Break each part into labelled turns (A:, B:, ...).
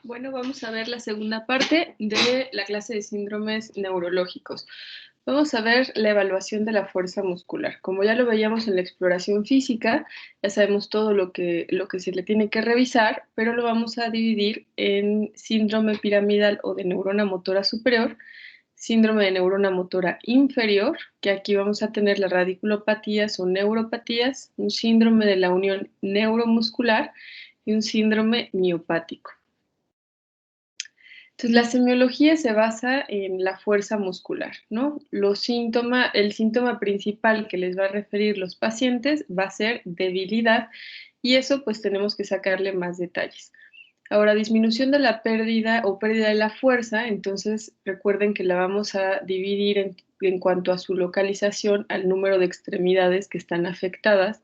A: Bueno, vamos a ver la segunda parte de la clase de síndromes neurológicos. Vamos a ver la evaluación de la fuerza muscular. Como ya lo veíamos en la exploración física, ya sabemos todo lo que se le tiene que revisar, pero lo vamos a dividir en síndrome piramidal o de neurona motora superior, síndrome de neurona motora inferior, que aquí vamos a tener las radiculopatías o neuropatías, un síndrome de la unión neuromuscular y un síndrome miopático. Entonces, la semiología se basa en la fuerza muscular, ¿no? El síntoma principal que les va a referir los pacientes va a ser debilidad y eso pues tenemos que sacarle más detalles. Ahora, disminución de la pérdida o pérdida de la fuerza, entonces recuerden que la vamos a dividir en cuanto a su localización al número de extremidades que están afectadas.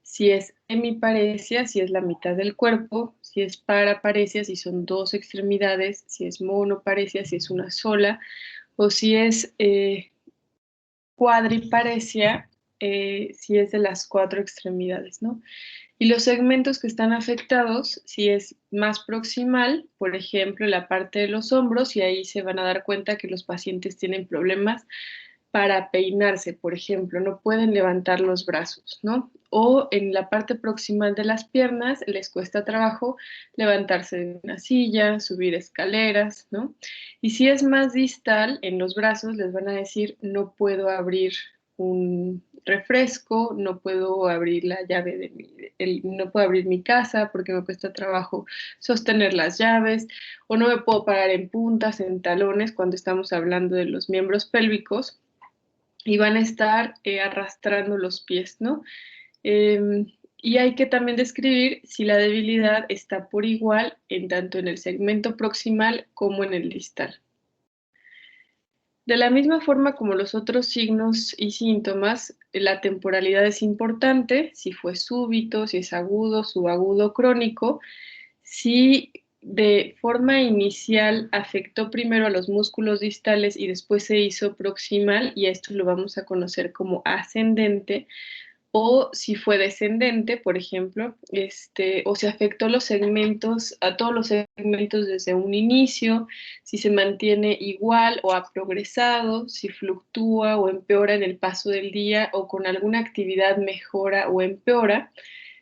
A: Si es hemiparesia, si es la mitad del cuerpo, si es paraparesia, si son dos extremidades, si es monoparesia, si es una sola, o si es cuadriparesia, si es de las cuatro extremidades, ¿no? Y los segmentos que están afectados, si es más proximal, por ejemplo, la parte de los hombros, y ahí se van a dar cuenta que los pacientes tienen problemas para peinarse, por ejemplo, no pueden levantar los brazos, ¿no? O en la parte proximal de las piernas les cuesta trabajo levantarse de una silla, subir escaleras, ¿no? Y si es más distal, en los brazos les van a decir, no puedo abrir un refresco, no puedo abrir la llave no puedo abrir mi casa porque me cuesta trabajo sostener las llaves, o no me puedo parar en puntas, en talones, cuando estamos hablando de los miembros pélvicos, y van a estar arrastrando los pies, ¿no? Y hay que también describir si la debilidad está por igual en tanto en el segmento proximal como en el distal. De la misma forma como los otros signos y síntomas, la temporalidad es importante, si fue súbito, si es agudo, subagudo, crónico. Si de forma inicial afectó primero a los músculos distales y después se hizo proximal, y a esto lo vamos a conocer como ascendente, o si fue descendente, por ejemplo, o si afectó a todos los segmentos desde un inicio, si se mantiene igual o ha progresado, si fluctúa o empeora en el paso del día o con alguna actividad mejora o empeora,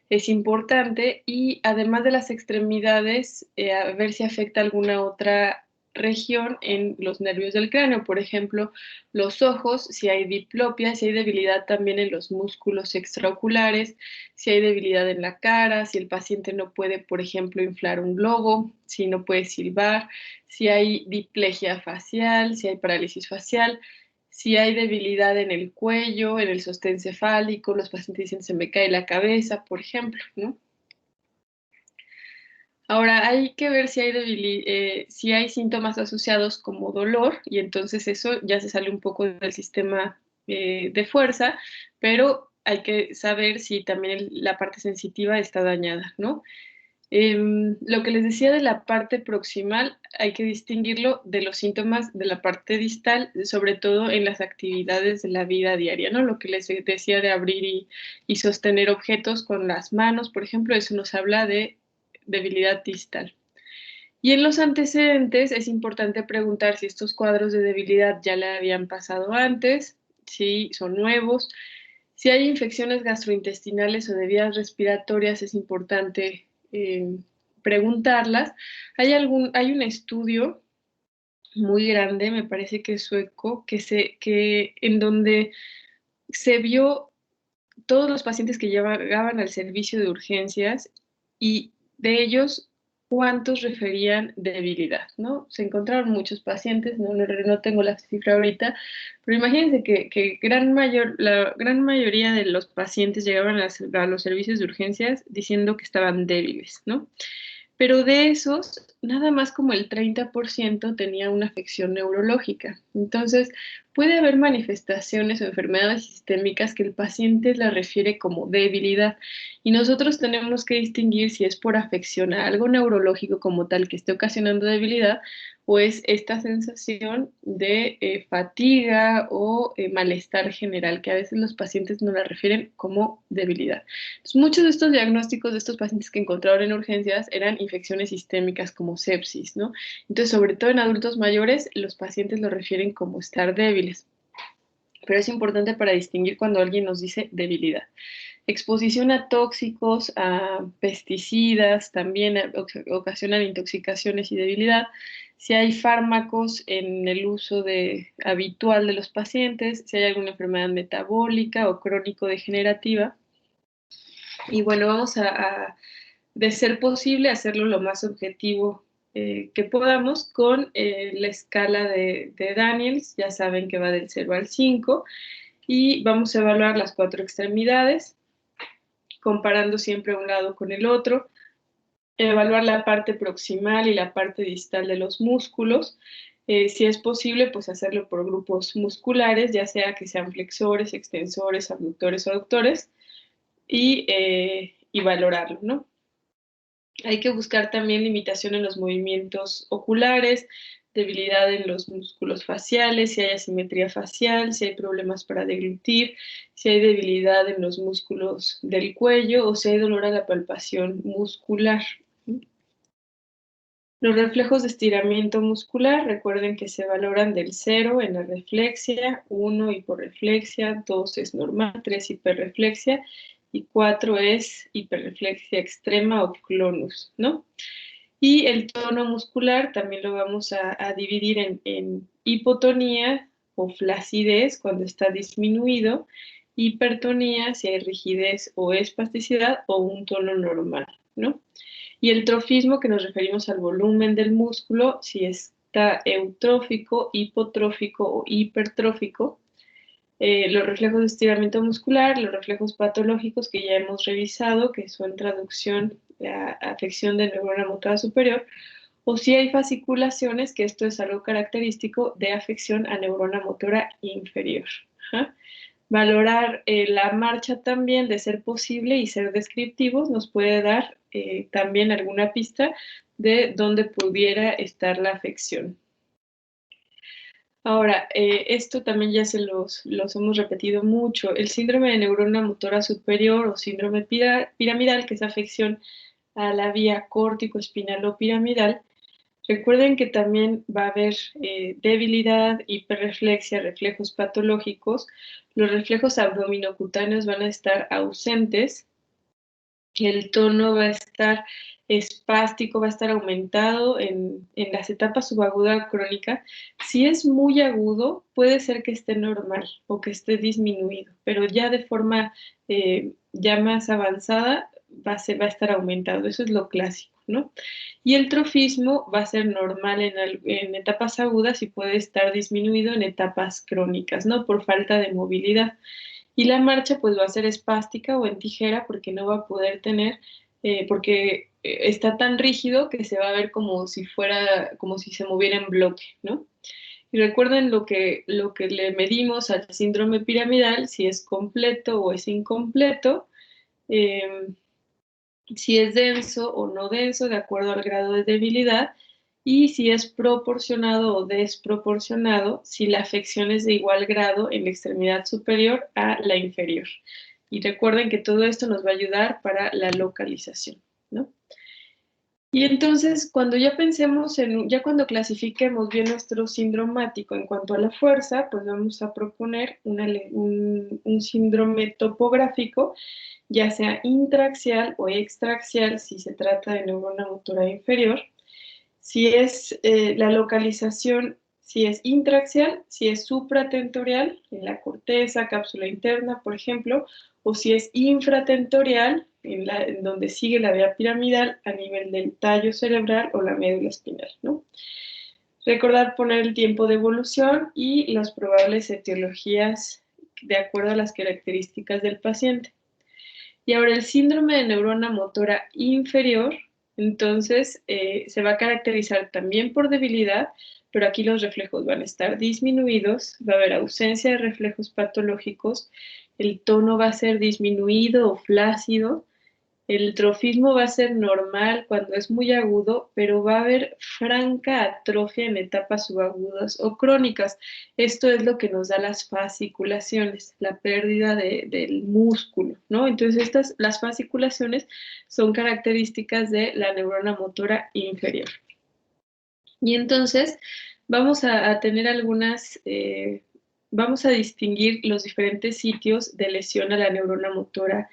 A: es importante. Y además de las extremidades, a ver si afecta alguna otra región en los nervios del cráneo, por ejemplo, los ojos, si hay diplopia, si hay debilidad también en los músculos extraoculares, si hay debilidad en la cara, si el paciente no puede, por ejemplo, inflar un globo, si no puede silbar, si hay diplegia facial, si hay parálisis facial, si hay debilidad en el cuello, en el sostén cefálico, los pacientes dicen se me cae la cabeza, por ejemplo, ¿no? Ahora hay que ver si hay síntomas asociados como dolor, y entonces eso ya se sale un poco del sistema de fuerza, pero hay que saber si también la parte sensitiva está dañada, ¿no? Lo que les decía de la parte proximal, hay que distinguirlo de los síntomas de la parte distal, sobre todo en las actividades de la vida diaria, ¿no? Lo que les decía de abrir y sostener objetos con las manos, por ejemplo, eso nos habla de debilidad distal. Y en los antecedentes es importante preguntar si estos cuadros de debilidad ya le habían pasado antes, si son nuevos. Si hay infecciones gastrointestinales o de vías respiratorias, es importante preguntarlas. Hay un estudio muy grande, me parece que es sueco, en donde se vio todos los pacientes que llegaban al servicio de urgencias, y de ellos, cuántos referían debilidad, ¿no? Se encontraron muchos pacientes, no tengo la cifra ahorita, pero imagínense que la gran mayoría de los pacientes llegaban a los servicios de urgencias diciendo que estaban débiles, ¿no? Pero de esos, nada más como el 30% tenía una afección neurológica. Entonces, puede haber manifestaciones o enfermedades sistémicas que el paciente la refiere como debilidad y nosotros tenemos que distinguir si es por afección a algo neurológico como tal que esté ocasionando debilidad o es esta sensación de fatiga o malestar general, que a veces los pacientes no la refieren como debilidad. Entonces, muchos de estos diagnósticos de estos pacientes que encontraron en urgencias eran infecciones sistémicas como sepsis, ¿no? Entonces, sobre todo en adultos mayores, los pacientes lo refieren como estar débiles. Pero es importante para distinguir cuando alguien nos dice debilidad. Exposición a tóxicos, a pesticidas, también ocasionan intoxicaciones y debilidad. Si hay fármacos en el uso habitual de los pacientes, si hay alguna enfermedad metabólica o crónico-degenerativa. Y bueno, vamos de ser posible, hacerlo lo más objetivo que podamos con la escala de Daniels. Ya saben que va del 0 al 5 y vamos a evaluar las 4 extremidades, comparando siempre un lado con el otro, evaluar la parte proximal y la parte distal de los músculos. Si es posible, pues hacerlo por grupos musculares, ya sea que sean flexores, extensores, abductores o aductores, y valorarlo, ¿no? Hay que buscar también limitación en los movimientos oculares, debilidad en los músculos faciales, si hay asimetría facial, si hay problemas para deglutir, si hay debilidad en los músculos del cuello o si hay dolor a la palpación muscular. Los reflejos de estiramiento muscular, recuerden que se valoran del 0 en la reflexia, 1 hiporreflexia, 2 es normal, 3 hiperreflexia y 4 es hiperreflexia extrema o clonus, ¿no? Y el tono muscular también lo vamos a dividir en hipotonía o flacidez cuando está disminuido, hipertonía si hay rigidez o espasticidad o un tono normal, ¿no? Y el trofismo, que nos referimos al volumen del músculo, si está eutrófico, hipotrófico o hipertrófico. Los reflejos de estiramiento muscular, los reflejos patológicos que ya hemos revisado, que son traducción a afección de neurona motora superior, o si hay fasciculaciones, que esto es algo característico de afección a neurona motora inferior. Ajá. Valorar la marcha también, de ser posible y ser descriptivos, nos puede dar también alguna pista de dónde pudiera estar la afección. Ahora, esto también ya los hemos repetido mucho. El síndrome de neurona motora superior o síndrome piramidal, que es afección a la vía córtico-espinal o piramidal, recuerden que también va a haber debilidad, hiperreflexia, reflejos patológicos. Los reflejos abdominocutáneos van a estar ausentes. El tono va a estar espástico, va a estar aumentado en las etapas subaguda crónica. Si es muy agudo, puede ser que esté normal o que esté disminuido, pero ya de forma ya más avanzada va a estar aumentado. Eso es lo clásico, ¿no? Y el trofismo va a ser normal en etapas agudas y puede estar disminuido en etapas crónicas, ¿no? Por falta de movilidad. Y la marcha pues va a ser espástica o en tijera porque no va a poder tener, porque está tan rígido que se va a ver como si fuera, como si se moviera en bloque, ¿no? Y recuerden lo que le medimos al síndrome piramidal, si es completo o es incompleto, eh, si es denso o no denso, de acuerdo al grado de debilidad, y si es proporcionado o desproporcionado, si la afección es de igual grado en la extremidad superior a la inferior. Y recuerden que todo esto nos va a ayudar para la localización, ¿no? Y entonces, cuando ya pensemos ya cuando clasifiquemos bien nuestro sindromático en cuanto a la fuerza, pues vamos a proponer un síndrome topográfico, ya sea intraaxial o extraaxial, si se trata de neurona motora inferior. Si es la localización, si es intraaxial, si es supratentorial, en la corteza, cápsula interna, por ejemplo, o si es infratentorial, en donde sigue la vía piramidal a nivel del tallo cerebral o la médula espinal, ¿no? Recordar poner el tiempo de evolución y las probables etiologías de acuerdo a las características del paciente. Y ahora el síndrome de neurona motora inferior, entonces se va a caracterizar también por debilidad, pero aquí los reflejos van a estar disminuidos, va a haber ausencia de reflejos patológicos, el tono va a ser disminuido o flácido, el trofismo va a ser normal cuando es muy agudo, pero va a haber franca atrofia en etapas subagudas o crónicas. Esto es lo que nos da las fasciculaciones, la pérdida del músculo, ¿no? Entonces, las fasciculaciones son características de la neurona motora inferior. Y entonces vamos a tener vamos a distinguir los diferentes sitios de lesión a la neurona motora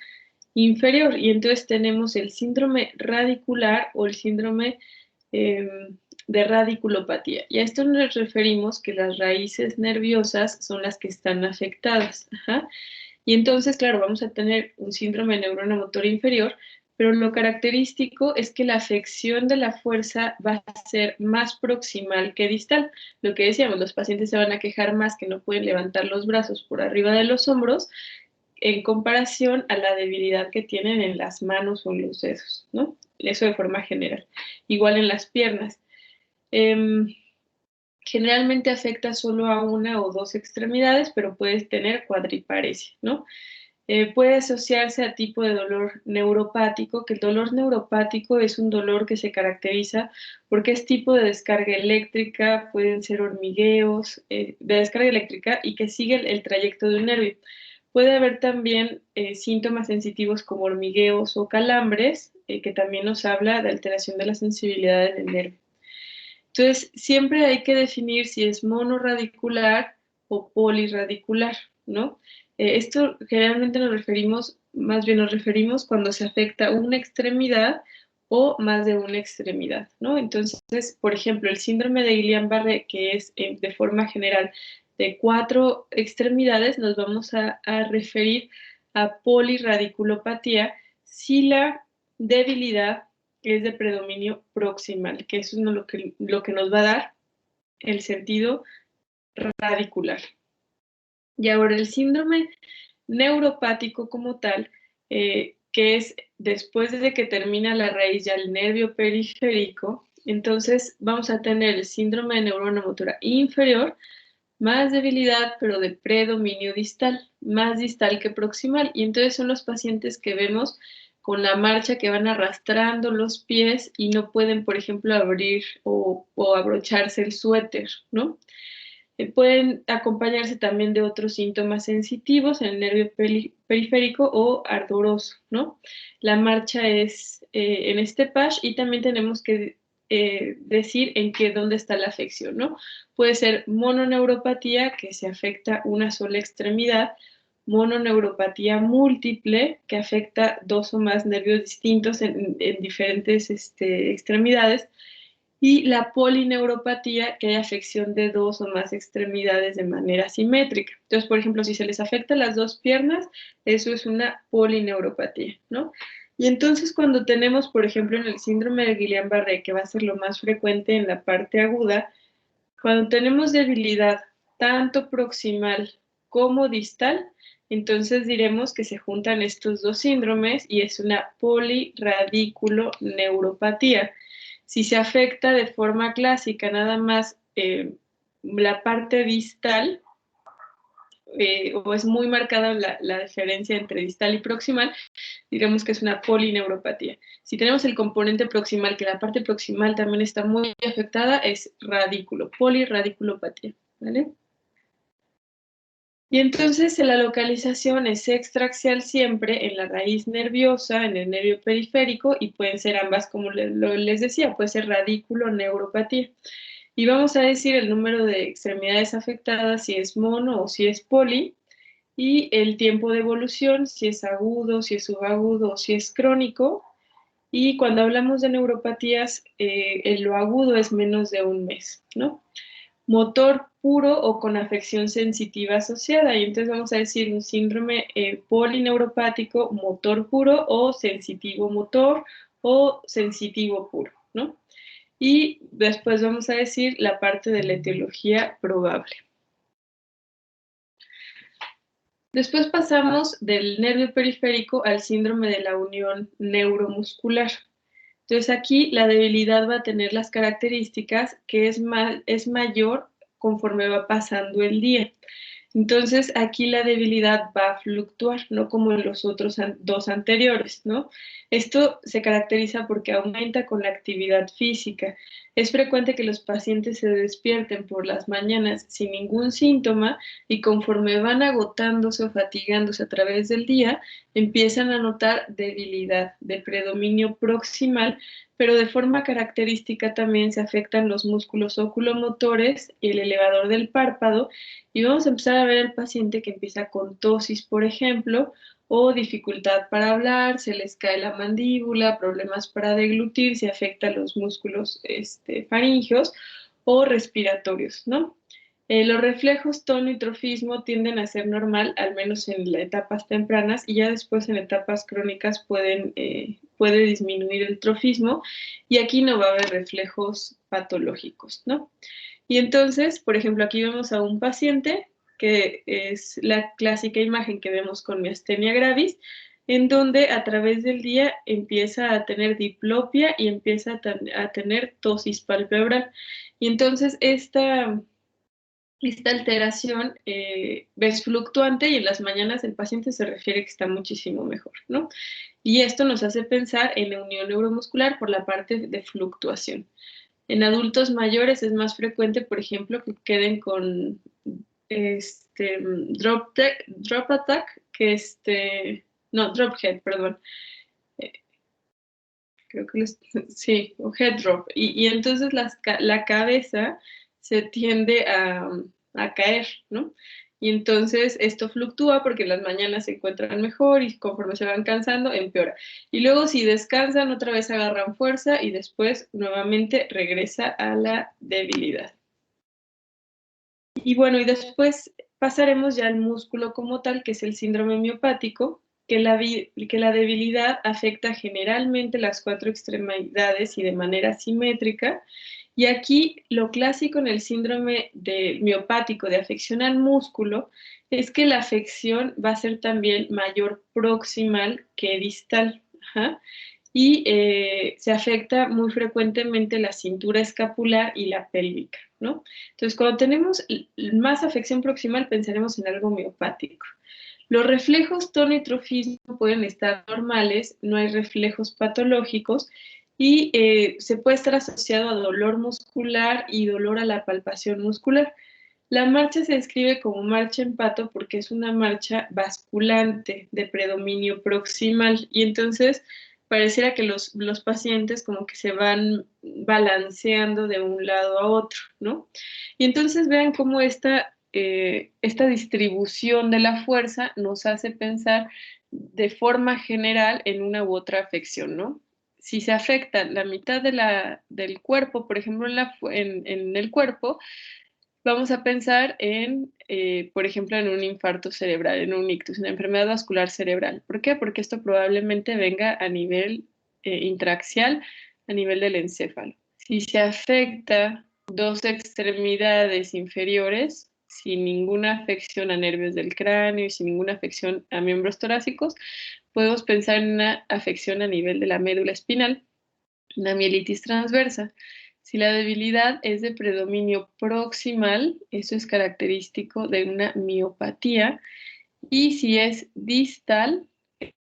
A: inferior. Y entonces tenemos el síndrome radicular o el síndrome eh, de radiculopatía. Y a esto nos referimos que las raíces nerviosas son las que están afectadas. Ajá. Y entonces, claro, vamos a tener un síndrome de neurona motora inferior, pero lo característico es que la afección de la fuerza va a ser más proximal que distal. Lo que decíamos, los pacientes se van a quejar más que no pueden levantar los brazos por arriba de los hombros en comparación a la debilidad que tienen en las manos o en los dedos, ¿no? Eso de forma general. Igual en las piernas. Generalmente afecta solo a una o dos extremidades, pero puedes tener cuadriparesia, ¿no? Puede asociarse a tipo de dolor neuropático, que el dolor neuropático es un dolor que se caracteriza porque es tipo de descarga eléctrica, pueden ser hormigueos de descarga eléctrica y que sigue el trayecto de un nervio. Puede haber también síntomas sensitivos como hormigueos o calambres, que también nos habla de alteración de la sensibilidad del nervio. Entonces, siempre hay que definir si es monoradicular o poliradicular, ¿no? Esto generalmente más bien nos referimos cuando se afecta una extremidad o más de una extremidad, ¿no? Entonces, por ejemplo, el síndrome de Guillain-Barré, que es de forma general de 4 extremidades, nos vamos a referir a poliradiculopatía si la debilidad es de predominio proximal, que eso es lo que nos va a dar el sentido radicular. Y ahora el síndrome neuropático como tal, que es después de que termina la raíz ya el nervio periférico, entonces vamos a tener el síndrome de neurona motora inferior, más debilidad, pero de predominio distal, más distal que proximal. Y entonces son los pacientes que vemos con la marcha que van arrastrando los pies y no pueden, por ejemplo, abrir o abrocharse el suéter, ¿no? Pueden acompañarse también de otros síntomas sensitivos en el nervio periférico o ardoroso, ¿no? La marcha es en este PASH y también tenemos que decir dónde está la afección, ¿no? Puede ser mononeuropatía, que se afecta una sola extremidad, mononeuropatía múltiple, que afecta dos o más nervios distintos en diferentes extremidades, y la polineuropatía, que hay afección de dos o más extremidades de manera simétrica. Entonces, por ejemplo, si se les afecta las dos piernas, eso es una polineuropatía, ¿no? Y entonces cuando tenemos, por ejemplo, en el síndrome de Guillain-Barré, que va a ser lo más frecuente en la parte aguda, cuando tenemos debilidad tanto proximal como distal, entonces diremos que se juntan estos dos síndromes y es una poliradiculoneuropatía. Si se afecta de forma clásica nada más la parte distal, o es muy marcada la diferencia entre distal y proximal, diremos que es una polineuropatía. Si tenemos el componente proximal, que la parte proximal también está muy afectada, es radículo, poliradiculopatía, ¿vale? Y entonces la localización es extraaxial siempre en la raíz nerviosa, en el nervio periférico, y pueden ser ambas, como les decía, puede ser radículo neuropatía. Y vamos a decir el número de extremidades afectadas, si es mono o si es poli, y el tiempo de evolución, si es agudo, si es subagudo o si es crónico. Y cuando hablamos de neuropatías, en lo agudo es menos de un mes, ¿no? Motor puro o con afección sensitiva asociada. Y entonces vamos a decir un síndrome polineuropático, motor puro o sensitivo motor o sensitivo puro, ¿no? Y después vamos a decir la parte de la etiología probable. Después pasamos del nervio periférico al síndrome de la unión neuromuscular. Entonces aquí la debilidad va a tener las características que es mayor conforme va pasando el día. Entonces, aquí la debilidad va a fluctuar, no como en los otros dos anteriores, ¿no? Esto se caracteriza porque aumenta con la actividad física. Es frecuente que los pacientes se despierten por las mañanas sin ningún síntoma y conforme van agotándose o fatigándose a través del día, empiezan a notar debilidad de predominio proximal, pero de forma característica también se afectan los músculos oculomotores y el elevador del párpado, y vamos a empezar a ver al paciente que empieza con tosis, por ejemplo, o dificultad para hablar, se les cae la mandíbula, problemas para deglutir, se afecta los músculos faríngeos o respiratorios, ¿no? Los reflejos tono y trofismo tienden a ser normal, al menos en etapas tempranas, y ya después en etapas crónicas puede disminuir el trofismo, y aquí no va a haber reflejos patológicos, ¿no? Y entonces, por ejemplo, aquí vemos a un paciente que es la clásica imagen que vemos con miastenia gravis, en donde a través del día empieza a tener diplopia y empieza a tener tosis palpebral. Y entonces esta alteración es fluctuante y en las mañanas el paciente se refiere que está muchísimo mejor, ¿no? Y esto nos hace pensar en la unión neuromuscular por la parte de fluctuación. En adultos mayores es más frecuente, por ejemplo, que queden con drop attack, no, drop head, perdón. Eh, Creo que sí, o head drop. Y entonces la cabeza se tiende a caer, ¿no? Y entonces esto fluctúa porque las mañanas se encuentran mejor y conforme se van cansando, empeora. Y luego si descansan, otra vez agarran fuerza y después nuevamente regresa a la debilidad. Y bueno, y después pasaremos ya al músculo como tal, que es el síndrome miopático, que la debilidad afecta generalmente las cuatro extremidades y de manera simétrica. Y aquí lo clásico en el síndrome miopático de afección al músculo es que la afección va a ser también mayor proximal que distal. Ajá. Y se afecta muy frecuentemente la cintura escapular y la pélvica, ¿no? Entonces, cuando tenemos más afección proximal, pensaremos en algo miopático. Los reflejos tono y trofismo pueden estar normales, no hay reflejos patológicos y se puede estar asociado a dolor muscular y dolor a la palpación muscular. La marcha se describe como marcha en pato porque es una marcha basculante de predominio proximal y entonces pareciera que los pacientes como que se van balanceando de un lado a otro, ¿no? Y entonces vean cómo esta distribución de la fuerza nos hace pensar de forma general en una u otra afección, ¿no? Si se afecta la mitad del cuerpo, por ejemplo, en el cuerpo, vamos a pensar por ejemplo, en un infarto cerebral, en un ictus, una enfermedad vascular cerebral. ¿Por qué? Porque esto probablemente venga a nivel intraaxial, a nivel del encéfalo. Si se afecta dos extremidades inferiores, sin ninguna afección a nervios del cráneo y sin ninguna afección a miembros torácicos, podemos pensar en una afección a nivel de la médula espinal, una mielitis transversa. Si la debilidad es de predominio proximal, eso es característico de una miopatía. Y si es distal,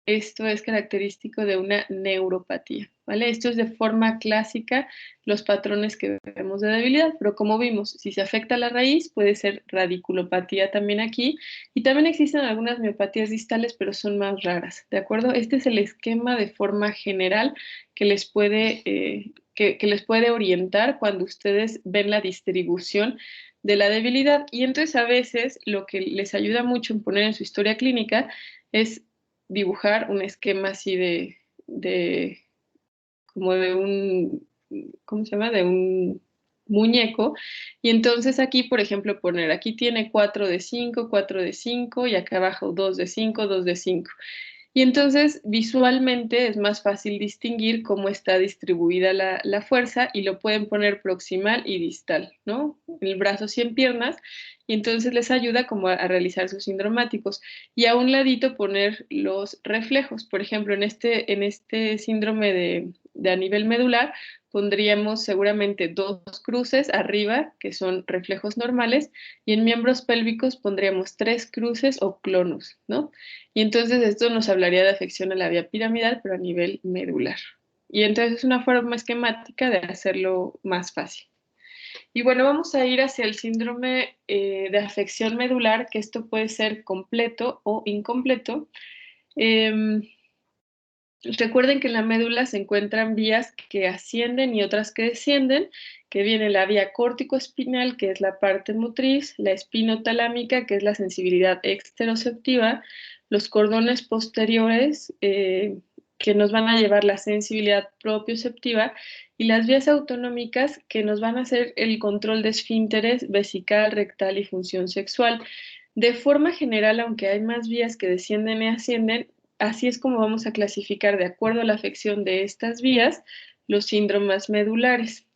A: esto es característico de una neuropatía, ¿vale? Esto es de forma clásica los patrones que vemos de debilidad, pero como vimos, si se afecta la raíz, puede ser radiculopatía también aquí, y también existen algunas miopatías distales, pero son más raras, ¿de acuerdo? Este es el esquema de forma general que que les puede orientar cuando ustedes ven la distribución de la debilidad. Y entonces a veces lo que les ayuda mucho en poner en su historia clínica es dibujar un esquema así como de un, ¿cómo se llama? De un muñeco. Y entonces aquí, por ejemplo, poner, aquí tiene 4 de 5, 4 de 5 y acá abajo 2 de 5, 2 de 5. Y entonces visualmente es más fácil distinguir cómo está distribuida la fuerza y lo pueden poner proximal y distal, ¿no? En el brazo y en piernas, y entonces les ayuda como a realizar sus sindromáticos. Y a un ladito poner los reflejos. Por ejemplo, en este síndrome a nivel medular, pondríamos seguramente 2 cruces arriba, que son reflejos normales, y en miembros pélvicos pondríamos 3 cruces o clonus, ¿no? Y entonces esto nos hablaría de afección a la vía piramidal, pero a nivel medular. Y entonces es una forma esquemática de hacerlo más fácil. Y bueno, vamos a ir hacia el síndrome de afección medular, que esto puede ser completo o incompleto. Em, Recuerden que en la médula se encuentran vías que ascienden y otras que descienden, que viene la vía córtico-espinal, que es la parte motriz, la espinotalámica, que es la sensibilidad exteroceptiva, los cordones posteriores, que nos van a llevar la sensibilidad propioceptiva, y las vías autonómicas, que nos van a hacer el control de esfínteres, vesical, rectal y función sexual. De forma general, aunque hay más vías que descienden y ascienden, así es como vamos a clasificar, de acuerdo a la afección de estas vías, los síndromes medulares.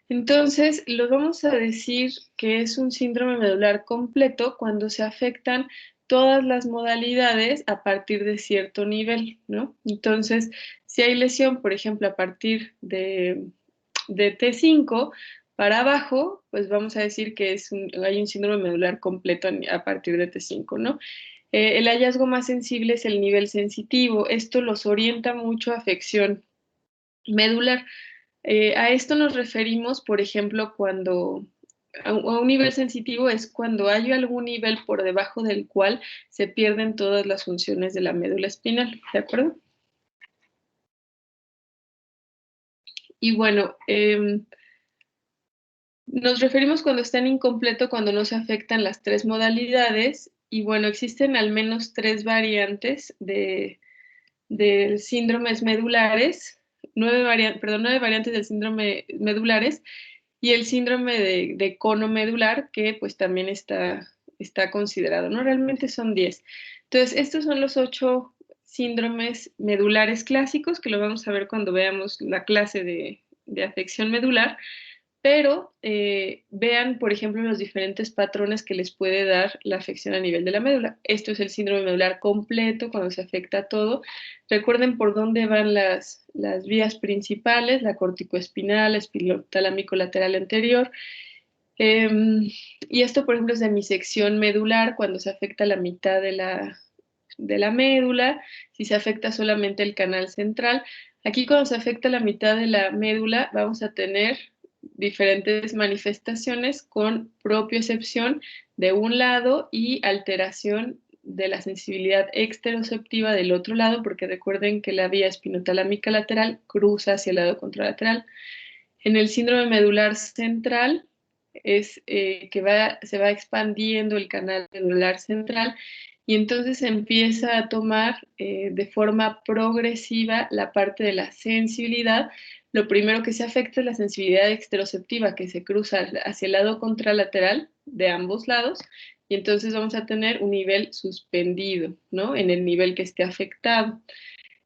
A: Entonces, los vamos a decir que es un síndrome medular completo cuando se afectan todas las modalidades a partir de cierto nivel, ¿no? Entonces, si hay lesión, por ejemplo, a partir de T5 para abajo, pues vamos a decir que hay un síndrome medular completo a partir de T5, ¿no? El hallazgo más sensible es el nivel sensitivo. Esto los orienta mucho a afección medular. A esto nos referimos, por ejemplo, cuando a un nivel sensitivo es cuando hay algún nivel por debajo del cual se pierden todas las funciones de la médula espinal, ¿de acuerdo? Y bueno, nos referimos cuando está en incompleto, cuando no se afectan las 3 modalidades, y bueno, existen al menos 3 variantes de síndromes medulares, 9 variantes del síndrome medulares, y el síndrome de cono medular, que pues también está considerado, ¿no? Realmente son 10. Entonces, estos son los 8 síndromes medulares clásicos, que lo vamos a ver cuando veamos la clase de afección medular, pero vean, por ejemplo, los diferentes patrones que les puede dar la afección a nivel de la médula. Esto es el síndrome medular completo, cuando se afecta todo. Recuerden por dónde van las vías principales, la corticoespinal, la espinotalámico lateral anterior. Y esto, por ejemplo, es de mi sección medular, cuando se afecta la mitad de la médula, si se afecta solamente el canal central. Aquí cuando se afecta la mitad de la médula, vamos a tener diferentes manifestaciones con propiocepción de un lado y alteración de la sensibilidad exteroceptiva del otro lado, porque recuerden que la vía espinotalámica lateral cruza hacia el lado contralateral. En el síndrome medular central es que se va expandiendo el canal medular central y entonces se empieza a tomar de forma progresiva la parte de la sensibilidad. Lo primero que se afecta es la sensibilidad exteroceptiva, que se cruza hacia el lado contralateral de ambos lados, y entonces vamos a tener un nivel suspendido, ¿no? En el nivel que esté afectado.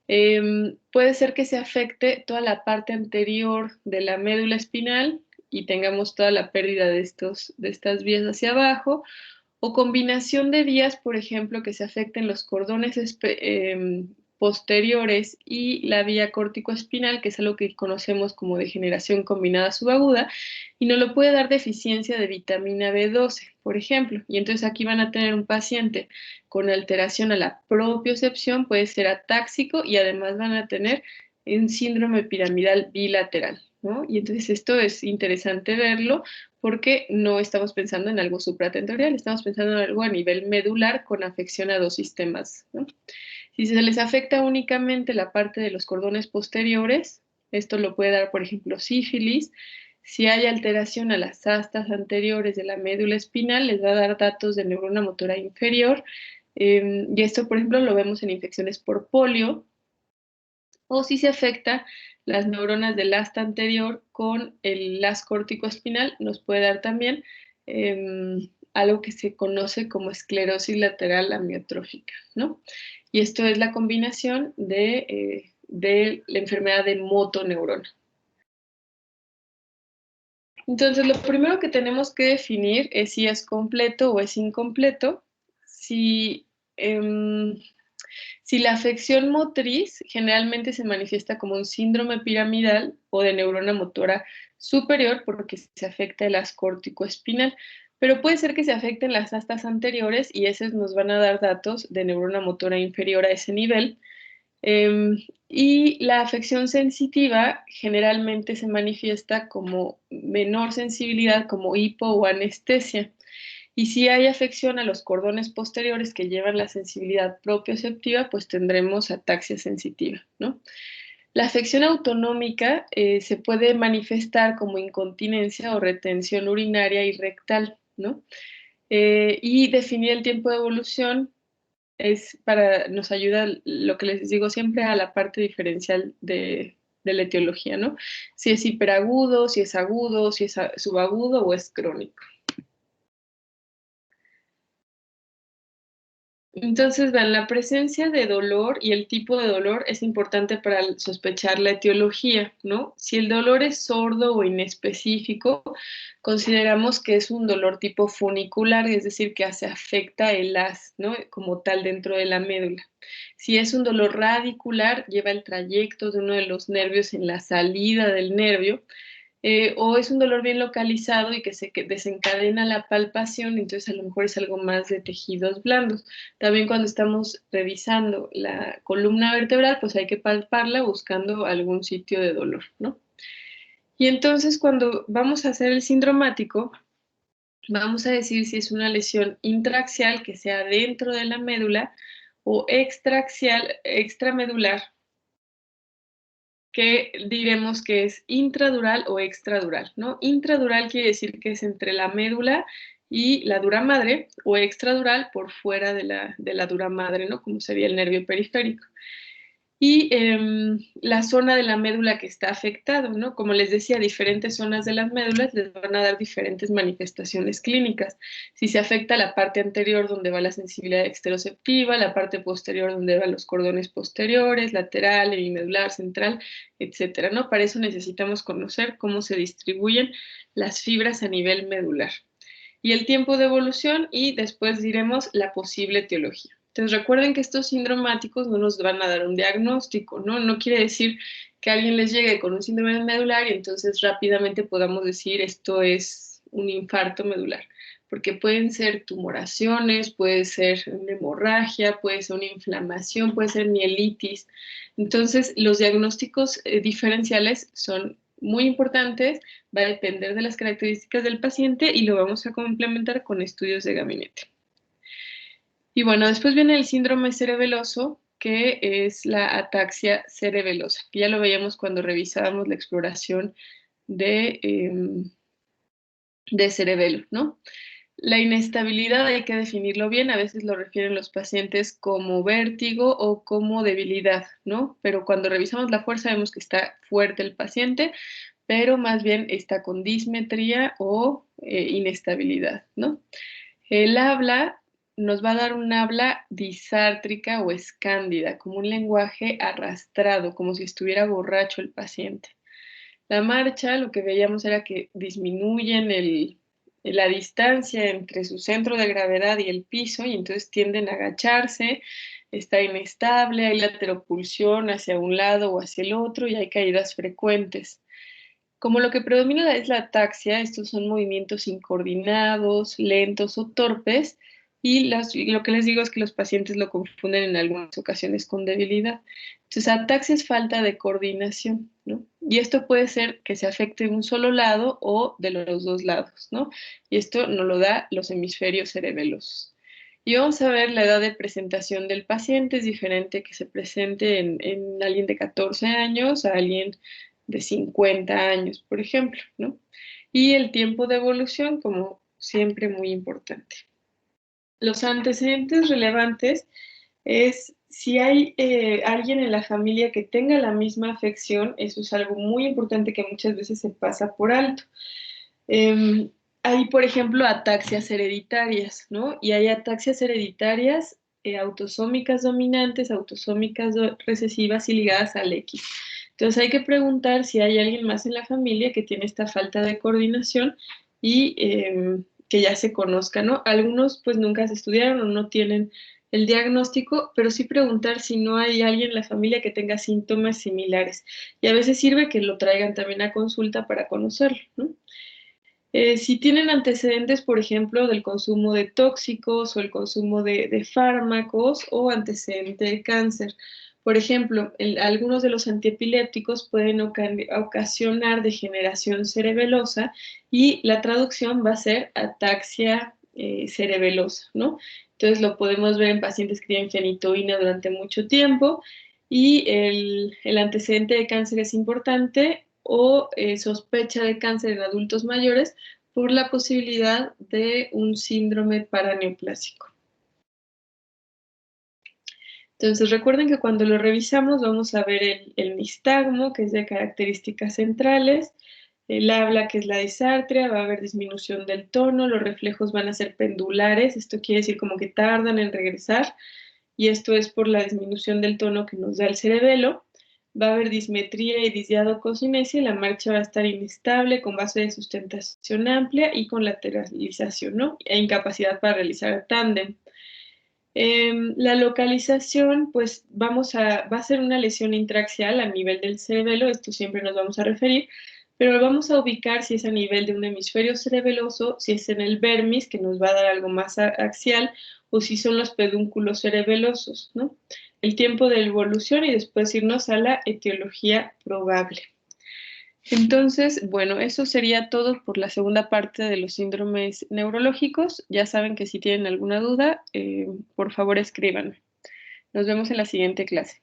A: Puede ser que se afecte toda la parte anterior de la médula espinal y tengamos toda la pérdida de estas vías hacia abajo, o combinación de vías, por ejemplo, que se afecten los cordones posteriores y la vía córtico-espinal, que es algo que conocemos como degeneración combinada subaguda, y nos lo puede dar deficiencia de vitamina B12, por ejemplo. Y entonces aquí van a tener un paciente con alteración a la propiocepción, puede ser atáxico, y además van a tener un síndrome piramidal bilateral, ¿no? Y entonces esto es interesante verlo porque no estamos pensando en algo supratentorial, estamos pensando en algo a nivel medular con afección a 2 sistemas, ¿no? Si se les afecta únicamente la parte de los cordones posteriores, esto lo puede dar, por ejemplo, sífilis. Si hay alteración a las astas anteriores de la médula espinal, les va a dar datos de neurona motora inferior. Y esto, por ejemplo, lo vemos en infecciones por polio, o si se afecta las neuronas del asta anterior con el las corticoespinal, nos puede dar también algo que se conoce como esclerosis lateral amiotrófica, ¿no? Y esto es la combinación de la enfermedad de motoneurona. Entonces, lo primero que tenemos que definir es si es completo o es incompleto. Si Si la afección motriz generalmente se manifiesta como un síndrome piramidal o de neurona motora superior porque se afecta el as corticoespinal, pero puede ser que se afecten las astas anteriores y esos nos van a dar datos de neurona motora inferior a ese nivel. Y la afección sensitiva generalmente se manifiesta como menor sensibilidad, como hipo o anestesia. Y si hay afección a los cordones posteriores que llevan la sensibilidad propioceptiva, pues tendremos ataxia sensitiva, ¿no? La afección autonómica se puede manifestar como incontinencia o retención urinaria y rectal, ¿no? Y definir el tiempo de evolución nos ayuda, lo que les digo siempre, a la parte diferencial de la etiología, ¿no? Si es hiperagudo, si es agudo, si es subagudo o es crónico. Entonces, vean, la presencia de dolor y el tipo de dolor es importante para sospechar la etiología, ¿no? Si el dolor es sordo o inespecífico, consideramos que es un dolor tipo funicular, es decir, que se afecta el haz, ¿no? Como tal dentro de la médula. Si es un dolor radicular, lleva el trayecto de uno de los nervios en la salida del nervio, o es un dolor bien localizado y que desencadena la palpación, entonces a lo mejor es algo más de tejidos blandos. También cuando estamos revisando la columna vertebral, pues hay que palparla buscando algún sitio de dolor, ¿no? Y entonces cuando vamos a hacer el sindromático, vamos a decir si es una lesión intraaxial que sea dentro de la médula o extraaxial, extramedular, que diremos que es intradural o extradural, ¿no? Intradural quiere decir que es entre la médula y la dura madre, o extradural por fuera de la dura madre, ¿no? Como sería el nervio periférico. Y la zona de la médula que está afectada, ¿no? Como les decía, diferentes zonas de las médulas les van a dar diferentes manifestaciones clínicas. Si se afecta la parte anterior donde va la sensibilidad exteroceptiva, la parte posterior donde van los cordones posteriores, lateral, hemimedular, central, etcétera, ¿no? Para eso necesitamos conocer cómo se distribuyen las fibras a nivel medular y el tiempo de evolución y después diremos la posible etiología. Entonces recuerden que estos sindromáticos no nos van a dar un diagnóstico, ¿no? No quiere decir que alguien les llegue con un síndrome medular y entonces rápidamente podamos decir esto es un infarto medular, porque pueden ser tumoraciones, puede ser una hemorragia, puede ser una inflamación, puede ser mielitis. Entonces los diagnósticos diferenciales son muy importantes, va a depender de las características del paciente y lo vamos a complementar con estudios de gabinete. Y bueno, después viene el síndrome cerebeloso, que es la ataxia cerebelosa, que ya lo veíamos cuando revisábamos la exploración de cerebelo, ¿no? La inestabilidad hay que definirlo bien, a veces lo refieren los pacientes como vértigo o como debilidad, ¿no? Pero cuando revisamos la fuerza vemos que está fuerte el paciente, pero más bien está con dismetría o inestabilidad, ¿no? El habla nos va a dar un habla disártrica o escándida, como un lenguaje arrastrado, como si estuviera borracho el paciente. La marcha, lo que veíamos era que disminuyen la distancia entre su centro de gravedad y el piso y entonces tienden a agacharse, está inestable, hay lateropulsión hacia un lado o hacia el otro y hay caídas frecuentes. Como lo que predomina es la ataxia, estos son movimientos incoordinados, lentos o torpes, y lo que les digo es que los pacientes lo confunden en algunas ocasiones con debilidad. Entonces, ataxia es falta de coordinación, ¿no? Y esto puede ser que se afecte de un solo lado o de los dos lados, ¿no? Y esto nos lo da los hemisferios cerebelosos. Y vamos a ver la edad de presentación del paciente, es diferente que se presente en alguien de 14 años a alguien de 50 años, por ejemplo, ¿no? Y el tiempo de evolución, como siempre, muy importante. Los antecedentes relevantes es si hay alguien en la familia que tenga la misma afección, eso es algo muy importante que muchas veces se pasa por alto. Hay, por ejemplo, ataxias hereditarias, ¿no? Y hay ataxias hereditarias autosómicas dominantes, autosómicas recesivas y ligadas al X. Entonces hay que preguntar si hay alguien más en la familia que tiene esta falta de coordinación y que ya se conozca, ¿no? Algunos pues nunca se estudiaron o no tienen el diagnóstico, pero sí preguntar si no hay alguien en la familia que tenga síntomas similares. Y a veces sirve que lo traigan también a consulta para conocerlo, ¿no? Si tienen antecedentes, por ejemplo, del consumo de tóxicos o el consumo de fármacos o antecedente de cáncer. Por ejemplo, algunos de los antiepilépticos pueden ocasionar degeneración cerebelosa y la traducción va a ser ataxia cerebelosa, ¿no? Entonces lo podemos ver en pacientes que tienen fenitoína durante mucho tiempo y el antecedente de cáncer es importante o sospecha de cáncer en adultos mayores por la posibilidad de un síndrome paraneoplásico. Entonces recuerden que cuando lo revisamos vamos a ver el nistagmo, que es de características centrales, el habla, que es la disartria, va a haber disminución del tono, los reflejos van a ser pendulares, esto quiere decir como que tardan en regresar, y esto es por la disminución del tono que nos da el cerebelo. Va a haber dismetría y disdiadococinesia, la marcha va a estar inestable, con base de sustentación amplia y con lateralización, ¿no? E incapacidad para realizar tándem. La localización, pues va a ser una lesión intraaxial a nivel del cerebelo, esto siempre nos vamos a referir, pero vamos a ubicar si es a nivel de un hemisferio cerebeloso, si es en el vermis, que nos va a dar algo más axial, o si son los pedúnculos cerebelosos, ¿no? El tiempo de evolución y después irnos a la etiología probable. Entonces, bueno, eso sería todo por la segunda parte de los síndromes neurológicos. Ya saben que si tienen alguna duda, por favor escríbanme. Nos vemos en la siguiente clase.